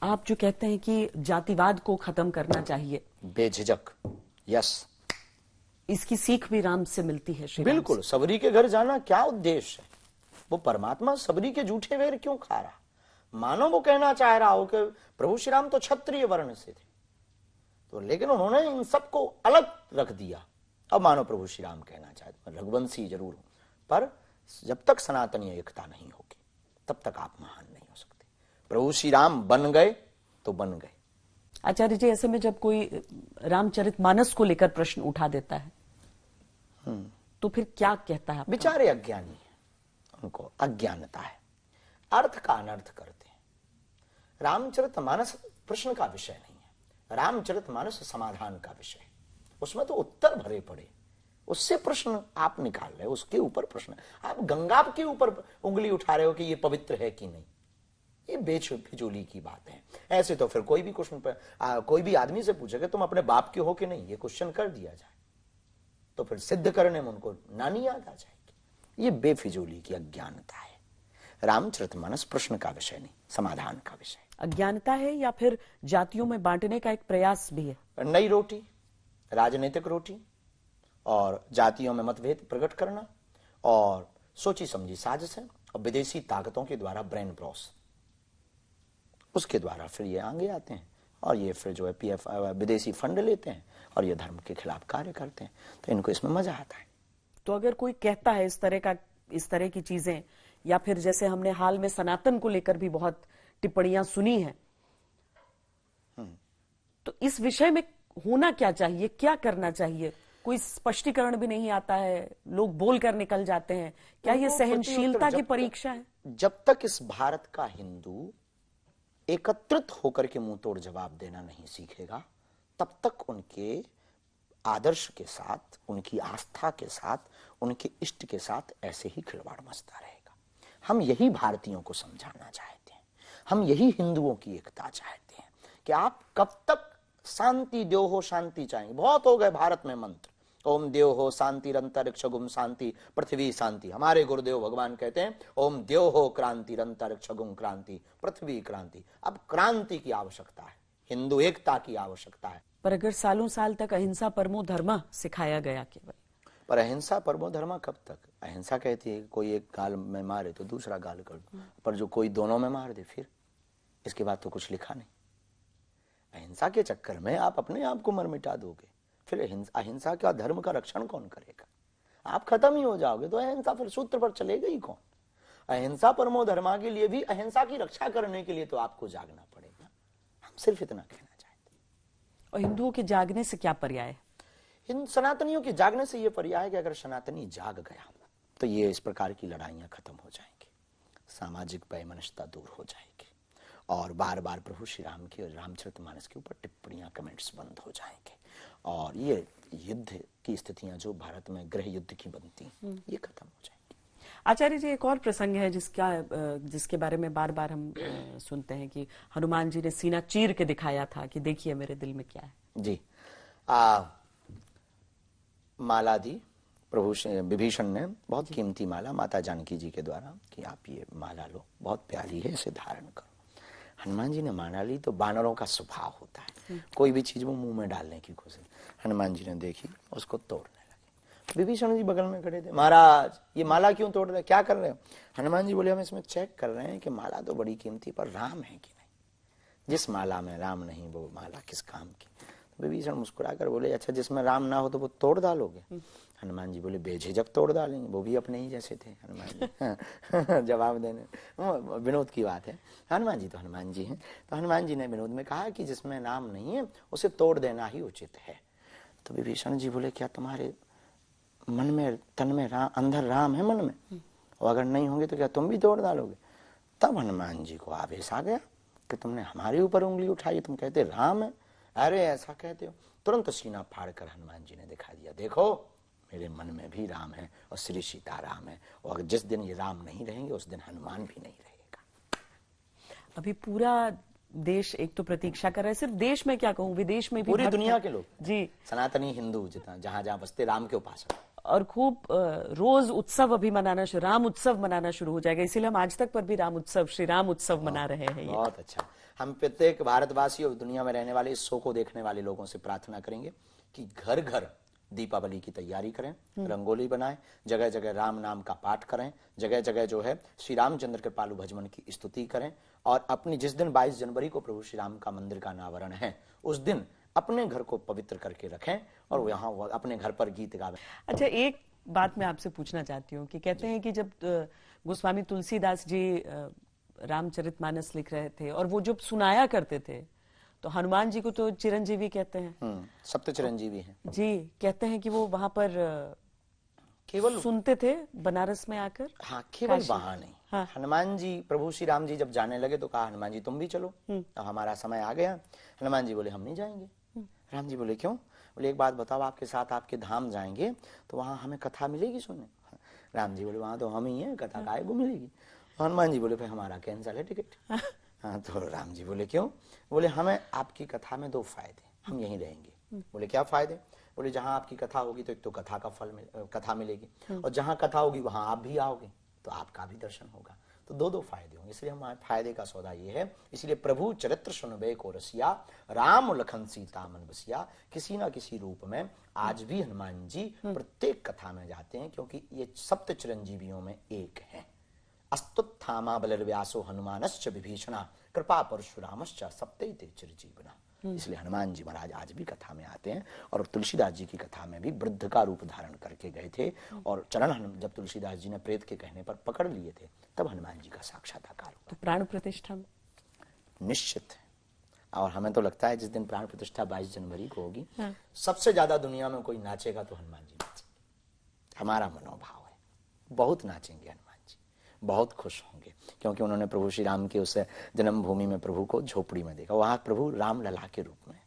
आप जो कहते हैं कि जातिवाद को खत्म करना चाहिए, बेझिझक, यस, इसकी सीख भी राम से मिलती है। श्री बिल्कुल। सबरी के घर जाना क्या उद्देश्य है? वो परमात्मा सबरी के जूठे वेर क्यों खा रहा? मानो वो कहना चाह रहा हो कि प्रभु श्री राम तो क्षत्रिय वर्ण से थे, तो लेकिन उन्होंने इन सबको अलग रख दिया। अब मानो प्रभु श्री राम कहना चाहते, मैं रघुवंशी जरूर हूं, पर जब तक सनातनी एकता नहीं होगी तब तक आप महान नहीं हो सकते। प्रभु श्री राम बन गए तो बन गए। आचार्य जी, ऐसे में जब कोई रामचरितमानस को लेकर प्रश्न उठा देता है तो फिर क्या कहता है? बेचारे अज्ञानी है, उनको अज्ञानता है, अर्थ का अनर्थ करते हैं। रामचरितमानस प्रश्न का विषय नहीं है, रामचरितमानस समाधान का विषय है। उसमें तो उत्तर भरे पड़े, उससे प्रश्न आप निकाल रहे हो, उसके ऊपर प्रश्न। आप गंगा के ऊपर उंगली उठा रहे हो कि ये पवित्र है कि नहीं, ये बेफिजूली की बात है। ऐसे तो फिर कोई भी क्वेश्चन पर कोई भी आदमी से पूछेगा तुम अपने बाप के हो कि नहीं, ये क्वेश्चन कर दिया जाए तो फिर सिद्ध करने में उनको नानी याद आ जाएगी। ये बेफिजूली की अज्ञानता है। रामचरितमानस प्रश्न का विषय नहीं, समाधान का विषय। अज्ञानता है या फिर जातियों में बांटने का एक प्रयास भी है? नई रोटी, राजनीतिक रोटी, और जातियों में मतभेद प्रकट करना, और सोची समझी साजिश है, और विदेशी ताकतों के द्वारा ब्रेन ब्रॉस, उसके द्वारा फिर ये आगे आते हैं और ये फिर जो है पीएफ विदेशी फंड लेते हैं और ये धर्म के खिलाफ कार्य करते हैं। तो इनको इसमें मजा आता है। तो अगर कोई कहता है इस तरह की चीजें, या फिर जैसे हमने हाल में सनातन को लेकर भी बहुत टिप्पणियां सुनी हैं, तो इस विषय में होना क्या चाहिए, क्या करना चाहिए? कोई स्पष्टीकरण भी नहीं आता है, लोग बोलकर निकल जाते हैं। क्या ये सहनशीलता की परीक्षा है? जब तक इस भारत का हिंदू एकत्रित होकर के मुंह तोड़ जवाब देना नहीं सीखेगा, तब तक उनके आदर्श के साथ, उनकी आस्था के साथ, उनके इष्ट के साथ ऐसे ही खिलवाड़ मचता रहेगा। हम यही भारतीयों को समझाना चाहते हैं, हम यही हिंदुओं की एकता चाहते हैं कि आप कब तक शांति देव हो, शांति चाहेंगे। बहुत हो गए भारत में मंत्र, ओम देव हो शांति अंतरिक्ष गुम शांति पृथ्वी शांति। हमारे गुरुदेव भगवान कहते हैं ओम देव हो क्रांति अंतरिक्ष गुम क्रांति पृथ्वी क्रांति। अब क्रांति की आवश्यकता है, हिंदू एकता की आवश्यकता है। पर अगर सालों साल तक अहिंसा परमो धर्म सिखाया गया केवल, पर अहिंसा परमो धर्म कब तक? अहिंसा कहती है कोई एक गाल में मारे तो दूसरा गाल कर दो, पर जो कोई दोनों में मार दे फिर इसके बाद तो कुछ लिखा नहीं। अहिंसा के चक्कर में आप अपने आप को मर मिटा दोगे, फिर अहिंसा का धर्म का रक्षण कौन करेगा? आप खत्म ही हो जाओगे, तो अहिंसा फिर सूत्र पर चलेगा ही कौन? अहिंसा परमो धर्मा के लिए भी, अहिंसा की रक्षा करने के लिए तो आपको जागना पड़ेगा। हम सिर्फ इतना कहना चाहते हैं। और हिंदुओं के जागने से क्या पर्याय है? इन सनातनियों के जागने से यह पर्याय है कि अगर सनातनी जाग गया तो ये इस प्रकार की लड़ाइयां खत्म हो जाएंगी, सामाजिक वैमनस्यता दूर हो जाएगी, और बार बार प्रभु श्री राम की और रामचरितमानस के ऊपर टिप्पणियां, कमेंट्स बंद हो जाएंगे, और ये युद्ध की स्थितियां जो भारत में गृह युद्ध की बनती ये खत्म हो जाएंगी। आचार्य जी, एक और प्रसंग है जिसके बारे में बार बार हम सुनते हैं कि हनुमान जी ने सीना चीर के दिखाया था कि देखिए मेरे दिल में क्या है। जी, माला दी प्रभु विभीषण ने, बहुत कीमती माला माता जानकी जी के द्वारा, कि आप ये माला लो, बहुत प्यारी है, इसे धारण करो। हनुमान जी ने माला ली तो बानरों का स्वभाव होता है कोई भी चीज वो मुंह में डालने की कोशिश। हनुमान जी ने देखी, उसको तोड़ने लगे। विभीषण जी बगल में खड़े थे, महाराज ये माला क्यों तोड़ रहे, क्या कर रहे हो? हनुमान जी बोले हम इसमें चेक कर रहे हैं कि माला तो बड़ी कीमती, पर राम है कि नहीं। जिस माला में राम नहीं वो माला किस काम की? विभीषण मुस्कुराकर बोले अच्छा जिसमें राम ना हो तो वो तोड़ डालोगे? हनुमान जी बोले बेझिझक तोड़ डालेंगे, वो भी अपने ही जैसे थे हनुमान जी। जवाब देने, विनोद की बात है। हनुमान जी तो हनुमान जी हैं, तो हनुमान जी ने विनोद में कहा कि जिसमें राम नहीं है उसे तोड़ देना ही उचित है। तो विभीषण जी बोले क्या तुम्हारे मन में, तन में अंदर राम है मन में, और अगर नहीं होंगे तो क्या तुम भी तोड़ डालोगे? तब हनुमान जी को आवेश आ गया कि तुमने हमारे ऊपर उंगली उठाई, तुम कहते राम है, अरे ऐसा कहते हो। तुरंत सीना फाड़कर हनुमान जी ने दिखा दिया, देखो मेरे मन में भी राम है और श्री सीता राम है, और जिस दिन ये राम नहीं रहेंगे उस दिन हनुमान भी नहीं रहेगा। अभी पूरा देश एक तो प्रतीक्षा कर रहा है, सिर्फ देश में क्या कहूँ, विदेश में भी पूरी दुनिया के लोग जी, सनातनी हिंदू जितना जहां जहां बसते राम के उपासक, और खूब रोज उत्सव अभी मनाना, राम उत्सव मनाना शुरू हो जाएगा। इसीलिए हम आज तक पर भी राम उत्सव, श्री राम उत्सव मना रहे हैं। बहुत अच्छा। हम प्रत्येक भारतवासी और दुनिया में रहने वाले इस शो को देखने वाले लोगों से प्रार्थना करेंगे कि घर घर दीपावली की तैयारी करें, रंगोली बनाएं, जगह जगह राम नाम का पाठ करें, जगह जगह जो है श्री रामचंद्र कृपालु भजमन की स्तुति करें, और अपनी जिस दिन 22 जनवरी को प्रभु श्री राम का मंदिर का अनावरण है उस दिन अपने घर को पवित्र करके रखें और यहाँ अपने घर पर गीत गावें। अच्छा, एक बात मैं आपसे पूछना चाहती हूँ कि कहते हैं कि जब गोस्वामी तुलसीदास जी रामचरितमानस लिख रहे थे और वो जब सुनाया करते थे तो हनुमान जी को तो चिरंजीवी कहते हैं, सप्त चिरंजीवी हैं जी। कहते हैं कि वो वहां पर केवल सुनते थे बनारस में आकर। हाँ, केवल वहां नहीं। हाँ। हनुमान जी, प्रभु श्री राम जी जब जाने लगे तो कहा हनुमान जी तुम भी चलो, तो हमारा समय आ गया। हनुमान जी बोले हम नहीं जाएंगे। राम जी बोले क्यों? बोले एक बात बताओ, आपके साथ आपके धाम जाएंगे तो वहां हमें कथा मिलेगी सुनने? राम जी बोले वहां तो हम ही हैं, कथा काहे को मिलेगी? हनुमान जी बोले भाई हमारा कैंसिल है टिकट। हाँ, तो राम जी बोले क्यों? बोले हमें आपकी कथा में 2 फायदे, हम यहीं रहेंगे। बोले क्या फायदे? बोले जहां आपकी कथा होगी तो एक तो कथा का फल कथा मिलेगी, और जहां कथा होगी वहां आप भी आओगे तो आपका भी दर्शन होगा, तो 2 फायदे होंगे। इसलिए हमारे फायदे का सौदा ये है। इसलिए प्रभु चरित्र सुनबे को रसिया, राम लखन सीता मन बसिया। किसी ना किसी रूप में आज भी हनुमान जी प्रत्येक कथा में जाते हैं, क्योंकि ये सप्त चिरंजीवियों में एक है। अस्तुत्थामा बलर्व्यासो हनुमानश्च विभीषणा, कृपा परशुरामश्च सप्तैते चिरजीवना। इसलिए हनुमान जी महाराज आज भी कथा में आते हैं, और तुलसीदास जी की कथा में भी वृद्ध का रूप धारण करके गए थे, और चरण जब तुलसीदास जी ने प्रेत के कहने पर पकड़ लिए थे तब हनुमान जी का साक्षात्कार हुआ। तो प्राण प्रतिष्ठा में निश्चित है, और हमें तो लगता है जिस दिन प्राण प्रतिष्ठा 22 जनवरी को होगी, सबसे ज्यादा दुनिया में कोई नाचेगा तो हनुमान जी नाचेंगे। हमारा मनोभाव है, बहुत नाचेंगे हनुमान जी, बहुत खुश होंगे, क्योंकि उन्होंने प्रभु श्री राम के उस जन्मभूमि में प्रभु को झोपड़ी में देखा। वहां प्रभु राम लला के रूप में,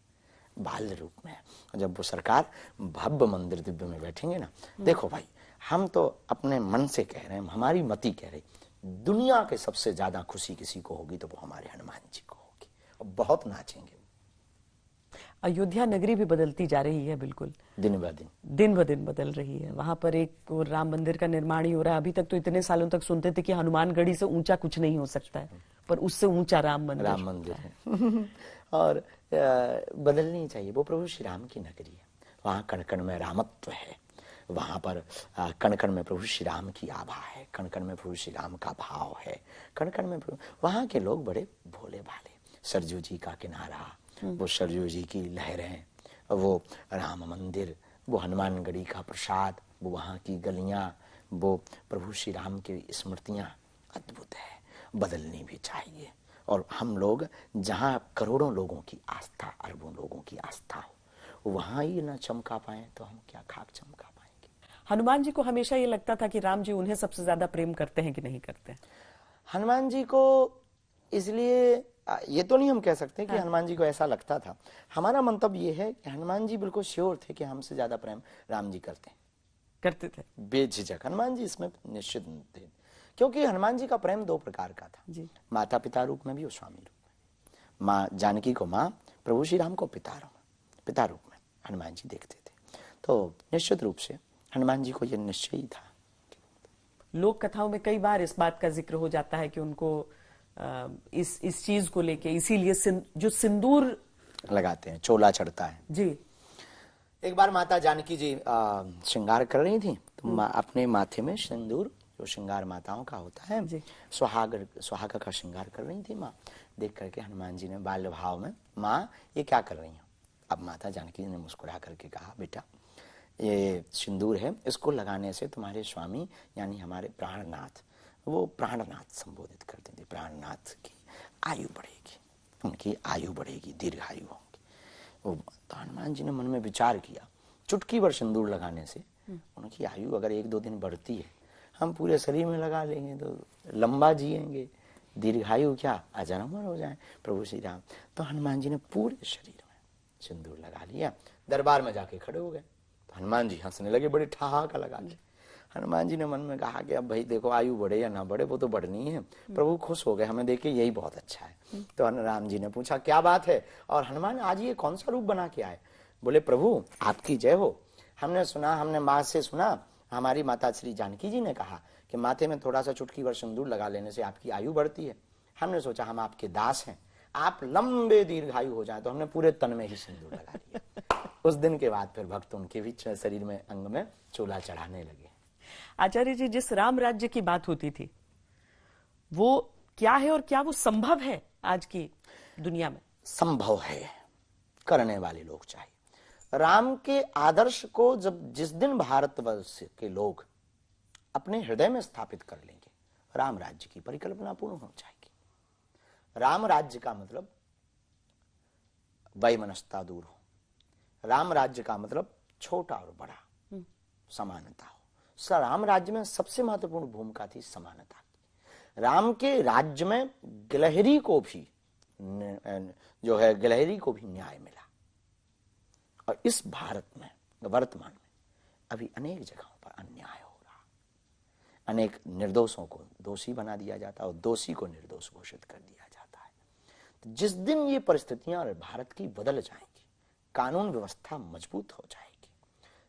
बाल रूप में, जब वो सरकार भव्य मंदिर दिव्य में बैठेंगे ना, देखो भाई हम तो अपने मन से कह रहे हैं, हमारी मति कह रही, दुनिया के सबसे ज्यादा खुशी किसी को होगी तो वो हमारे हनुमान जी को होगी, और बहुत नाचेंगे। अयोध्या नगरी भी बदलती जा रही है, बिल्कुल दिन ब दिन बदल रही है। वहां पर एक राम मंदिर का निर्माण ही हो रहा है। अभी तक तो इतने सालों तक सुनते थे कि हनुमानगढ़ी से ऊंचा कुछ नहीं हो सकता है, पर उससे ऊंचा राम मंदिर है। और बदलनी चाहिए, वो प्रभु श्री राम की नगरी है, वहां कण कण में रामत्व है, वहां पर कण कण में प्रभु श्री राम की आभा है, कण कण में प्रभु श्री राम का भाव है, कण कण में वहां के लोग बड़े भोले भाले। सरजू जी का किनारा, वो सरजू जी की लहरें, वो राम मंदिर, वो हनुमानगढ़ी का प्रसाद, वो वहां की गलियां, वो प्रभु श्री राम की स्मृतियां अद्भुत है, बदलनी भी चाहिए। और हम लोग जहां करोड़ों लोगों की आस्था, अरबों लोगों की आस्था हो, वहां ही ना चमका पाए तो हम क्या खाक चमका पाएंगे। हनुमान जी को हमेशा ये लगता था कि राम जी उन्हें सबसे ज्यादा प्रेम करते हैं कि नहीं करते? हनुमान जी को इसलिए ये तो नहीं हम कह सकते कि हनुमान जी को ऐसा लगता था। हमारा मंतव्य ये है कि हनुमान जी बिल्कुल श्योर थे कि हमसे ज्यादा प्रेम राम जी करते थे, बेझिझक। हनुमान जी इसमें निश्चित थे, क्योंकि हनुमान जी का प्रेम 2 प्रकार का था जी। माता पिता रूप में भी और स्वामी रूप में। माँ जानकी को माँ, प्रभु श्री राम को पिता रूप में हनुमान जी देखते थे। तो निश्चित रूप से हनुमान जी को यह निश्चय ही था। लोक कथाओं में कई बार इस बात का जिक्र हो जाता है कि उनको इस चीज को लेके, इसीलिए जो सिंदूर लगाते हैं, चोला चढ़ता है जी। एक बार माता जानकी जी श्रृंगार कर रही थी, तो अपने माथे में सिंदूर, जो श्रृंगार माताओं का होता है, सुहागा का श्रृंगार कर रही थी माँ। देख करके हनुमान जी ने बाल्य भाव में, माँ ये क्या कर रही हो? अब माता जानकी जी ने मुस्कुरा करके कहा, बेटा ये सिंदूर है, इसको लगाने से तुम्हारे स्वामी यानी हमारे प्राणनाथ, वो प्राणनाथ संबोधित करते थे, प्राणनाथ की आयु बढ़ेगी, उनकी आयु बढ़ेगी, दीर्घायु होंगी। वो तो हनुमान जी ने मन में विचार किया, चुटकी भर सिंदूर लगाने से उनकी आयु अगर 1-2 दिन बढ़ती है, हम पूरे शरीर में लगा लेंगे तो लंबा जिएंगे, दीर्घायु क्या अजन्मर हो जाए प्रभु श्री राम। तो हनुमान जी ने पूरे शरीर में सिंदूर लगा लिया, दरबार में जाके खड़े हो गए। तो हनुमान जी हंसने लगे, बड़े ठहाका लगा के। हनुमान जी ने मन में कहा कि अब भाई देखो, आयु बढ़े या ना बढ़े वो तो बढ़नी है। प्रभु खुश हो गए, हमें देख के यही बहुत अच्छा है। तो राम जी ने पूछा क्या बात है, और हनुमान आज ये कौन सा रूप बना के आए? बोले प्रभु आपकी जय हो, हमने सुना, हमने माँ से सुना, हमारी माता श्री जानकी जी ने कहा कि माथे में थोड़ा सा चुटकी भर सिंदूर लगा लेने से आपकी आयु बढ़ती है। हमने सोचा हम आपके दास हैं, आप लंबे दीर्घायु हो जाए, तो हमने पूरे तन में ही सिंदूर लगा दिया। उस दिन के बाद फिर भक्त उनके भी शरीर में, अंग में चूल्हा चढ़ाने लगे। आचार्य जी, जिस राम राज्य की बात होती थी वो क्या है और क्या वो संभव है आज की दुनिया में? संभव है, करने वाले लोग चाहिए। राम के आदर्श को जिस दिन भारतवर्ष के लोग अपने हृदय में स्थापित कर लेंगे, राम राज्य की परिकल्पना पूर्ण हो जाएगी। राम राज्य का मतलब वैमनस्यता दूर हो, राम राज्य का मतलब छोटा और बड़ा समानता हो। राम राज्य में सबसे महत्वपूर्ण भूमिका थी समानता की। राम के राज्य में गिलहरी को भी जो है गिलहरी को भी न्याय मिला। और इस भारत में वर्तमान में अभी अनेक जगहों पर अन्याय हो रहा, अनेक निर्दोषों को दोषी बना दिया जाता है और दोषी को निर्दोष घोषित कर दिया जाता है। तो जिस दिन ये परिस्थितियां भारत की बदल जाएंगी, कानून व्यवस्था मजबूत हो जाएगी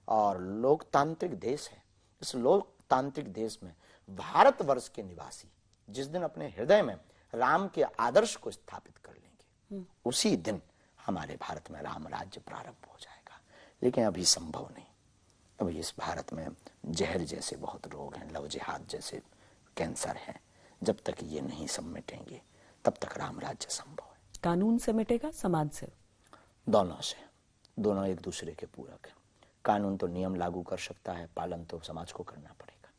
और लोकतांत्रिक देश है, इस लोकतांत्रिक देश में भारतवर्ष के निवासी जिस दिन अपने हृदय में राम के आदर्श को स्थापित कर लेंगे, उसी दिन हमारे भारत में राम राज्य प्रारंभ हो जाएगा। लेकिन अभी संभव नहीं। अभी इस भारत में जहर जैसे बहुत रोग हैं, लव जिहाद जैसे कैंसर हैं। जब तक ये नहीं समेटेंगे तब तक राम राज्य संभव है। कानून से मिटेगा, समाज से? दोनों से, दोनों एक दूसरे के पूरक है। कानून तो नियम लागू कर सकता है, पालन तो समाज को करना पड़ेगा।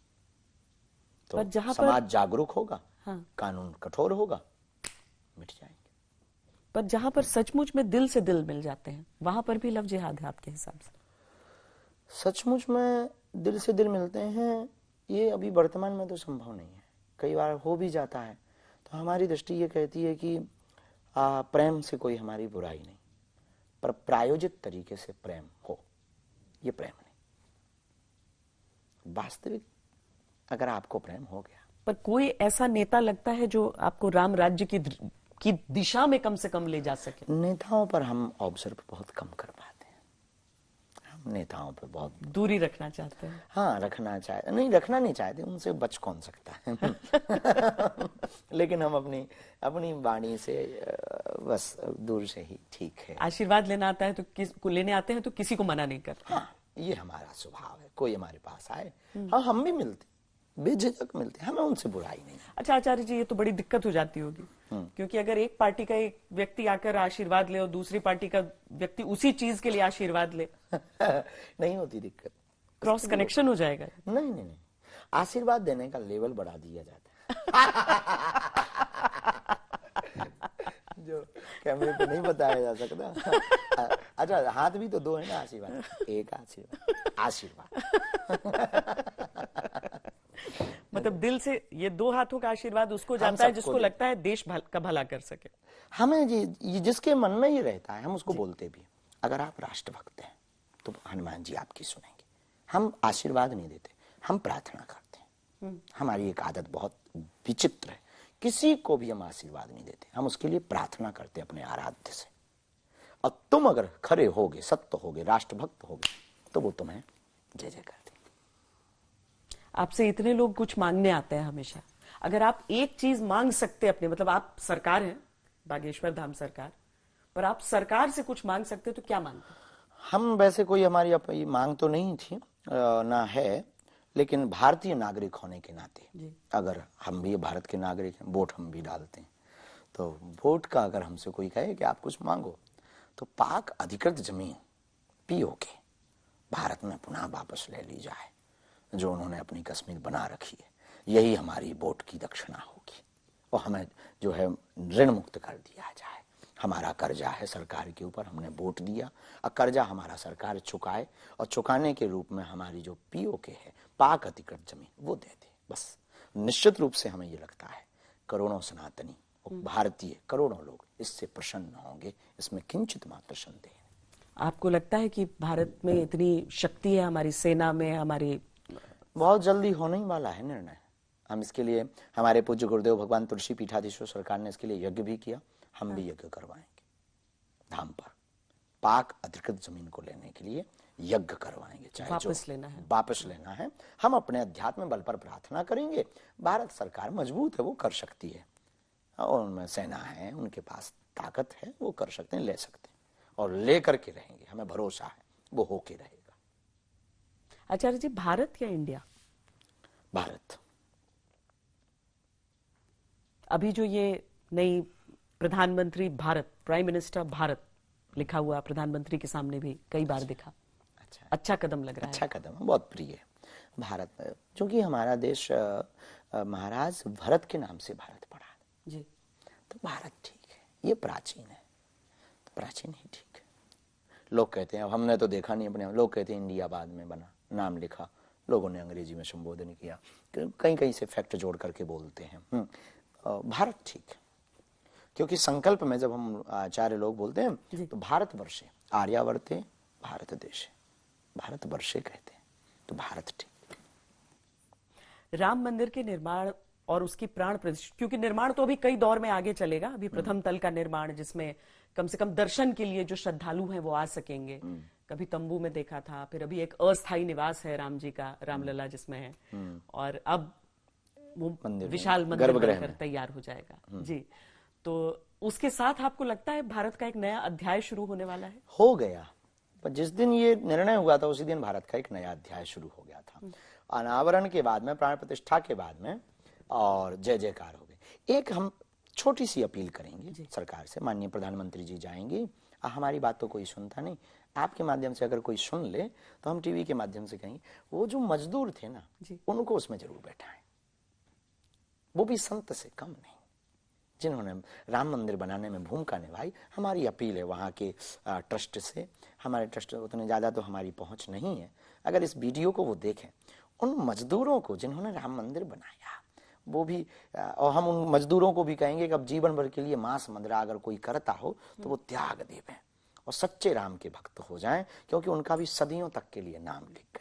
तो जहां समाज जागरूक होगा, हाँ, कानून कठोर होगा, मिट जाएंगे। पर जहां पर सचमुच में दिल से दिल मिल जाते हैं, वहां पर भी लव जिहाद है आपके हिसाब से? सचमुच में दिल से दिल मिलते हैं, ये अभी वर्तमान में तो संभव नहीं है। कई बार हो भी जाता है तो हमारी दृष्टि ये कहती है कि प्रेम से कोई हमारी बुराई नहीं, पर प्रायोजित तरीके से प्रेम हो, ये प्रेम नहीं। वास्तविक अगर आपको प्रेम हो गया। पर कोई ऐसा नेता लगता है जो आपको राम राज्य की दिशा में कम से कम ले जा सके? नेताओं पर हम ऑब्जर्व बहुत कम कर पाते हैं। हम नेताओं पर बहुत दूरी रखना चाहते हैं। हाँ, रखना नहीं चाहते, उनसे बच कौन सकता है। लेकिन हम अपनी वाणी से बस दूर से ही ठीक है। आशीर्वाद लेना आता है तो लेने आते हैं तो किसी को मना नहीं करते। हाँ, ये हमारा स्वभाव है। कोई हमारे पास आए, हाँ, हम भी मिलते, बेझिझक मिलते हैं, हमें उनसे बुराई नहीं। अच्छा आचार्य जी, ये तो बड़ी दिक्कत हो जाती होगी, क्योंकि अगर एक पार्टी का एक व्यक्ति आकर आशीर्वाद ले और दूसरी पार्टी का व्यक्ति उसी चीज के लिए आशीर्वाद ले नहीं होती दिक्कत, क्रॉस कनेक्शन हो जाएगा। नहीं, आशीर्वाद देने का लेवल बढ़ा दिया जाता है। जो कैमरे पे नहीं बताया जा सकता। अच्छा, हाथ भी तो दो है ना, आशीर्वाद, एक आशीर्वाद। मतलब दिल से ये दो हाथों का आशीर्वाद उसको जाता है जिसको लगता है देश का भला कर सके। हमें ये जिसके मन में ये रहता है हम उसको बोलते भी। अगर आप राष्ट्रभक्त हैं तो हनुमान जी आपकी सुनेंगे। हम आशीर्वाद नहीं देते, हम प्रार्थना करते हैं। हमारी एक आदत बहुत विचित्र है, किसी को भी हम आशीर्वाद नहीं देते, हम उसके लिए प्रार्थना करते अपने आराध्य से। और तुम अगर खरे होगे, सत्य होगे, राष्ट्रभक्त होगे, तो वो तुम्हें जय जय करते। आपसे इतने लोग कुछ मांगने आते हैं हमेशा, अगर आप एक चीज मांग सकते अपने, मतलब आप सरकार हैं, बागेश्वर धाम सरकार, पर आप सरकार से कुछ मांग सकते तो क्या मांगते? हम वैसे कोई हमारी मांग तो नहीं थी, ना है, लेकिन भारतीय नागरिक होने के नाते अगर हम भी भारत के नागरिक हैं, वोट हम भी डालते हैं, तो वोट का अगर हमसे कोई कहे कि आप कुछ मांगो, तो पाक अधिकृत जमीन पीओके भारत में पुनः वापस ले ली जाए, जो उन्होंने अपनी कश्मीर बना रखी है, यही हमारी वोट की दक्षिणा होगी। और हमें जो है ऋण मुक्त कर दिया जाए। हमारा कर्जा है सरकार के ऊपर, हमने वोट दिया, और कर्जा हमारा सरकार चुकाए, और चुकाने के रूप में हमारी जो पीओके है, पाक अधिकृत जमीन, वो दे दे। बस निश्चित रूप से हमें ये लगता है करोड़ों सनातनी भारतीय, करोड़ों लोग इससे प्रसन्न होंगे, इसमें किंचित मात्र संदेह। आपको लगता है कि भारत में इतनी शक्ति है हमारी सेना में, हमारी बहुत जल्दी होने ही वाला है निर्णय। हम इसके लिए, हमारे पूज्य गुरुदेव भगवान तुलसी पीठाधीश्वर सरकार ने इसके लिए यज्ञ भी किया, हम भी यज्ञ करवाएंगे धाम पर। पाक अधिकृत जमीन को लेने के लिए यज्ञ करवाएंगे, चाहे वापस लेना है। हम अपने अध्यात्म बल पर प्रार्थना करेंगे। भारत सरकार मजबूत है, वो कर सकती है, और उनमें सेना है, उनके पास ताकत है वो कर सकते हैं, ले सकते हैं और ले करके रहेंगे, हमें भरोसा है वो होके रहेगा। आचार्य जी, भारत या इंडिया? भारत। अभी जो ये नई प्रधानमंत्री भारत, प्राइम मिनिस्टर भारत लिखा हुआ प्रधानमंत्री के सामने भी कई बार दिखा, अच्छा कदम लग रहा है। अच्छा कदम है, बहुत प्रिय है भारत में, क्योंकि हमारा देश महाराज भरत के नाम से भारत पड़ा है जी। तो भारत ठीक है, ये प्राचीन है तो प्राचीन ही ठीक है। लोग कहते हैं, अब हमने तो देखा नहीं अपने, लोग कहते हैं इंडिया बाद में बना, नाम लिखा, लोगों ने अंग्रेजी में संबोधन किया, कहीं कहीं से फैक्ट जोड़ करके बोलते हैं। भारत ठीक है, क्योंकि संकल्प में जब हम आचार्य लोग बोलते हैं तो भारत वर्षे आर्यावर्ते भारत देश, भारत वर्षे कहते हैं, तो भारत ठीक। राम मंदिर के निर्माण और उसकी प्राण प्रतिष्ठा, क्योंकि निर्माण तो अभी कई दौर में आगे चलेगा, अभी प्रथम तल का निर्माण जिसमें कम से कम दर्शन के लिए जो श्रद्धालु हैं वो आ सकेंगे। कभी तंबू में देखा था, फिर अभी एक अस्थायी निवास है राम जी का, रामलला जिसमें है, और अब वो विशाल मंदिर बनकर तैयार हो जाएगा। जी, तो उसके साथ आपको लगता है भारत का एक नया अध्याय शुरू होने वाला है? हो गया, पर जिस दिन ये निर्णय हुआ था उसी दिन भारत का एक नया अध्याय शुरू हो गया था। अनावरण के बाद में, प्राण प्रतिष्ठा के बाद में, और जय जयकार हो गए। एक हम छोटी सी अपील करेंगे सरकार से, माननीय प्रधानमंत्री जी जाएंगे, हमारी बात तो कोई सुनता नहीं, आपके माध्यम से अगर कोई सुन ले तो हम टीवी के माध्यम से कहेंगे, वो जो मजदूर थे ना उनको उसमें जरूर बैठाएं, वो भी संत से कम नहीं, जिन्होंने राम मंदिर बनाने में भूमिका निभाई। हमारी अपील है वहाँ के ट्रस्ट से, हमारे ट्रस्ट उतने ज़्यादा तो हमारी पहुँच नहीं है, अगर इस वीडियो को वो देखें, उन मजदूरों को जिन्होंने राम मंदिर बनाया, वो भी, और हम उन मजदूरों को भी कहेंगे कि अब जीवन भर के लिए मांस मदिरा अगर कोई करता हो तो वो त्याग देवें और सच्चे राम के भक्त हो जाएं, क्योंकि उनका भी सदियों तक के लिए नाम लिख